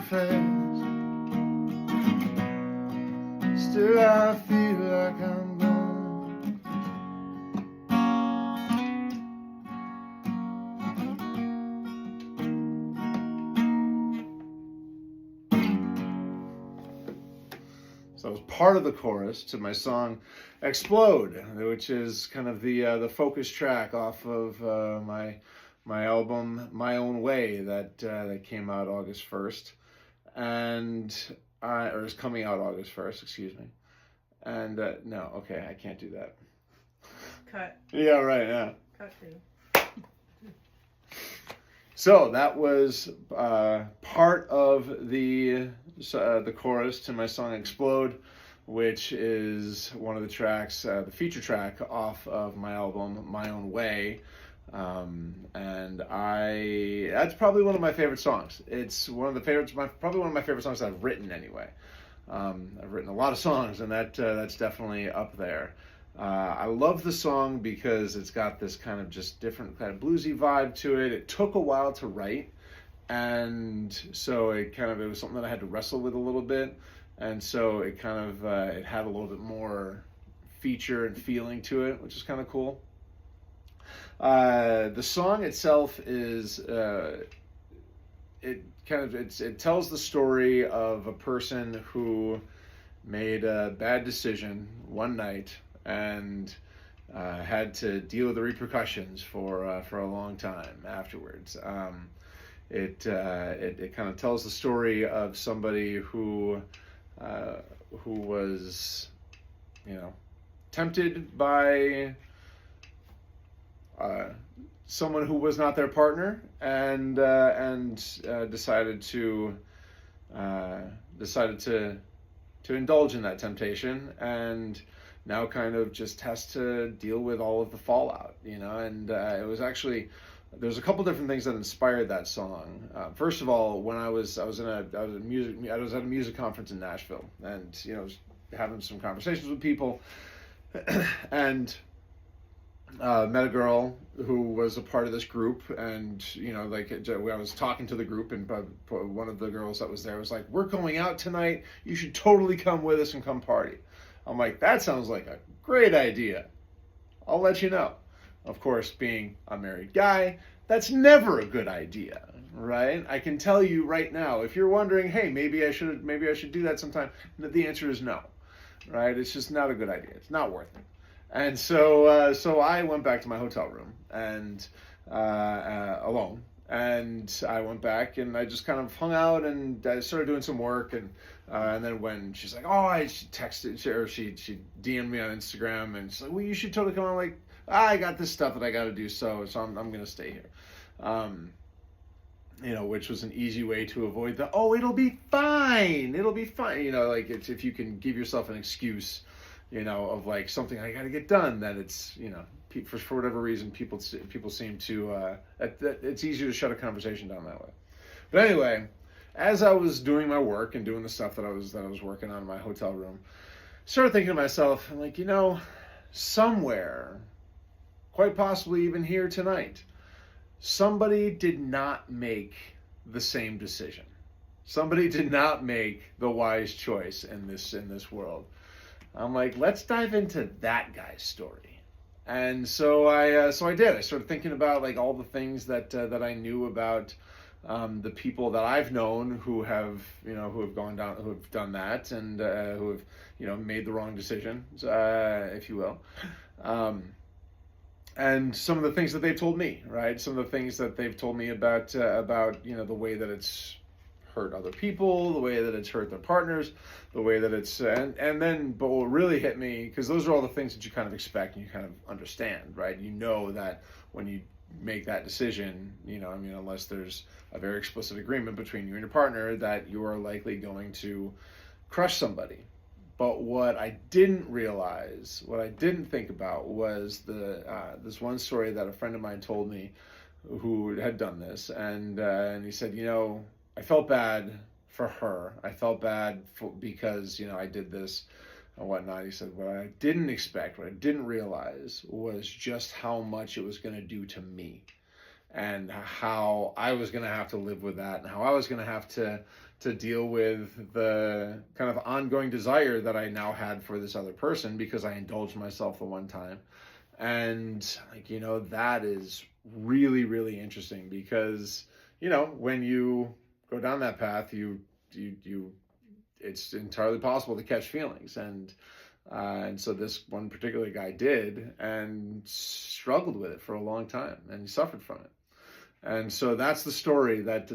face. Still I feel like I'm gone. So it was part of the chorus to my song "Explode," which is kind of the focus track off of my album "My Own Way" that came out August 1st, or is coming out August 1st. Excuse me. And no, okay, I can't do that. Cut. Yeah, right. Yeah. Cut too. So that was part of the chorus to my song "Explode," which is one of the tracks, the feature track off of my album "My Own Way," and that's probably one of my favorite songs. It's one of the favorites, probably one of my favorite songs I've written anyway. I've written a lot of songs, and that's definitely up there. I love the song because it's got this kind of just different kind of bluesy vibe to it. It took a while to write, and so it was something that I had to wrestle with a little bit, and so it it had a little bit more feature and feeling to it, which is kind of cool. The song itself is it tells the story of a person who made a bad decision one night and had to deal with the repercussions for a long time afterwards. It kind of tells the story of somebody who was, tempted by someone who was not their partner, and decided to indulge in that temptation, and now kind of just has to deal with all of the fallout, and it was actually, there's a couple different things that inspired that song. First of all, when I was at a music conference in Nashville, and was having some conversations with people, and met a girl who was a part of this group, and I was talking to the group, and one of the girls that was there was like, "We're going out tonight. You should totally come with us and come party." I'm like, "That sounds like a great idea. I'll let you know." Of course, being a married guy, that's never a good idea, right? I can tell you right now, if you're wondering, hey, maybe I should do that sometime, the answer is no, right? It's just not a good idea. It's not worth it. And so I went back to my hotel room and alone. And I went back and I just kind of hung out, and I started doing some work, and then when she's like, she texted, or she DM'd me on Instagram, and she's like, "Well, you should totally come on." I'm like, I got this stuff that I got to do, so I'm gonna stay here. Which was an easy way to avoid it'll be fine, it's, if you can give yourself an excuse, of like something I got to get done, that it's, for whatever reason, people seem to, it's easier to shut a conversation down that way. But anyway, as I was doing my work and doing the stuff that I was working on in my hotel room, I started thinking to myself, I'm like, somewhere, quite possibly even here tonight, somebody did not make the same decision. Somebody did not make the wise choice in this world. I'm like, let's dive into that guy's story. And so I did. I started thinking about like all the things that I knew about the people that I've known who have done that, and who have made the wrong decisions, if you will. And some of the things that they've told me, right? Some of the things that they've told me about the way that it's hurt other people, the way that it's hurt their partners, the way that it's but what really hit me, because those are all the things that you kind of expect and you kind of understand, right? That when you make that decision, unless there's a very explicit agreement between you and your partner, that you are likely going to crush somebody. But what I didn't realize, what I didn't think about, was this one story that a friend of mine told me, who had done this, and he said, I felt bad for her. I felt bad because I did this and whatnot. He said, what I didn't expect, what I didn't realize, was just how much it was going to do to me. and how I was going to have to live with that, and how I was going to have to deal with the kind of ongoing desire that I now had for this other person because I indulged myself the one time. And like, that is really, really interesting because, when you go down that path, you it's entirely possible to catch feelings. And so this one particular guy did, and struggled with it for a long time, and he suffered from it. And so that's the story that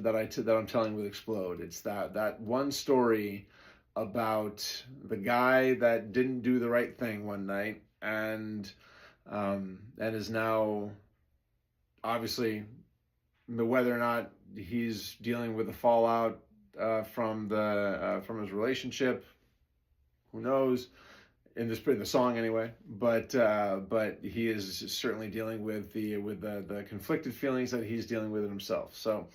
I'm telling with Explode. It's that one story about the guy that didn't do the right thing one night, and is now, obviously, whether or not he's dealing with the fallout from his relationship, who knows? In the song anyway, but he is certainly dealing with the conflicted feelings that he's dealing with himself. So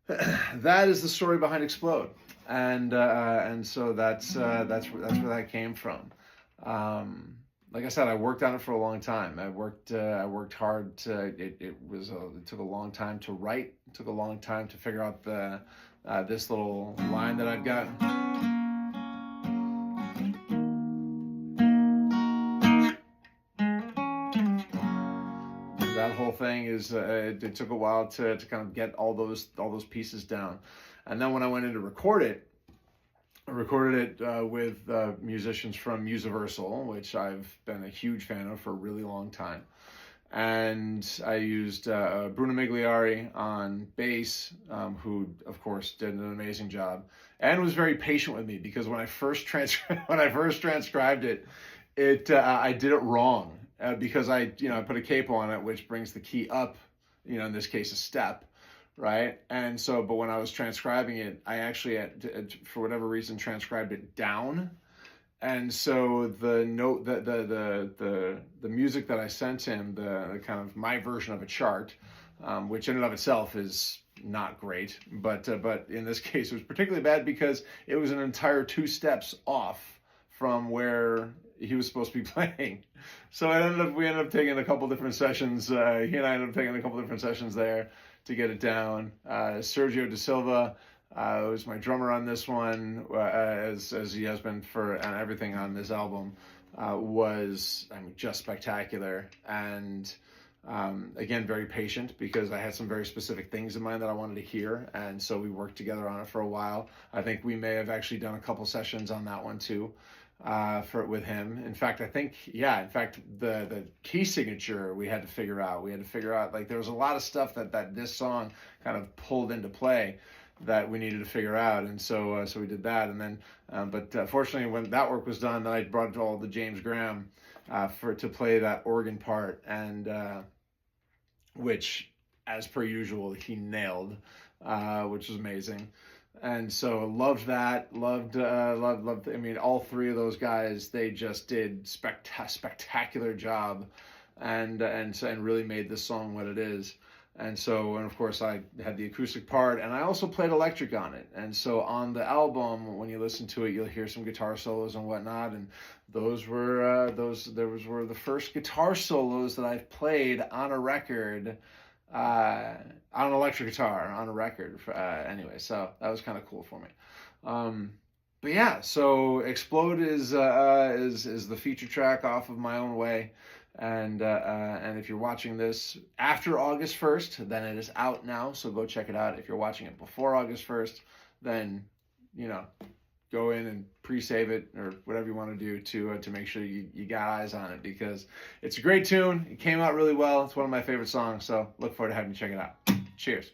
that is the story behind Explode, and so that's where that came from. Like I said, I worked on it for a long time. I worked hard. It took a long time to write. It took a long time to figure out this little line that I've got. That whole thing is it took a while to kind of get all those pieces down, and then when I went in to record it, I recorded it with musicians from Musiversal, which I've been a huge fan of for a really long time, and I used Bruno Migliari on bass, who of course did an amazing job and was very patient with me because when I first transcribed it, I did it wrong. Because I put a capo on it, which brings the key up, in this case, a step, right? And so, but when I was transcribing it, I actually, for whatever reason, transcribed it down. And so the note, the music that I sent him, the kind of my version of a chart, which in and of itself is not great, but in this case, it was particularly bad because it was an entire 2 steps off from where he was supposed to be playing. So we ended up taking a couple different sessions. He and I ended up taking a couple different sessions there to get it down. Sergio Da Silva was my drummer on this one, as he has been on everything on this album. Was just spectacular, and again, very patient because I had some very specific things in mind that I wanted to hear, and so we worked together on it for a while. I think we may have actually done a couple sessions on that one too. With him. In fact, the key signature we had to figure out. Like there was a lot of stuff that this song kind of pulled into play that we needed to figure out, and so we did that. And then, but fortunately, when that work was done, then I brought all the James Graham to play that organ part, and which, as per usual, he nailed, which was amazing. And so loved that, loved. I mean, all 3 of those guys, they just did spectacular job, and really made this song what it is. And so, and of course, I had the acoustic part, and I also played electric on it. And so on the album, when you listen to it, you'll hear some guitar solos and whatnot. And those were the first guitar solos that I've played on a record. On an electric guitar on a record. Anyway, so that was kind of cool for me. But yeah, so Explode is the feature track off of My Own Way, and if you're watching this after August 1st, then it is out now. So go check it out. If you're watching it before August 1st, then go in and pre-save it or whatever you want to do to make sure you got eyes on it, because it's a great tune. It came out really well. It's one of my favorite songs, so look forward to having you check it out. Cheers.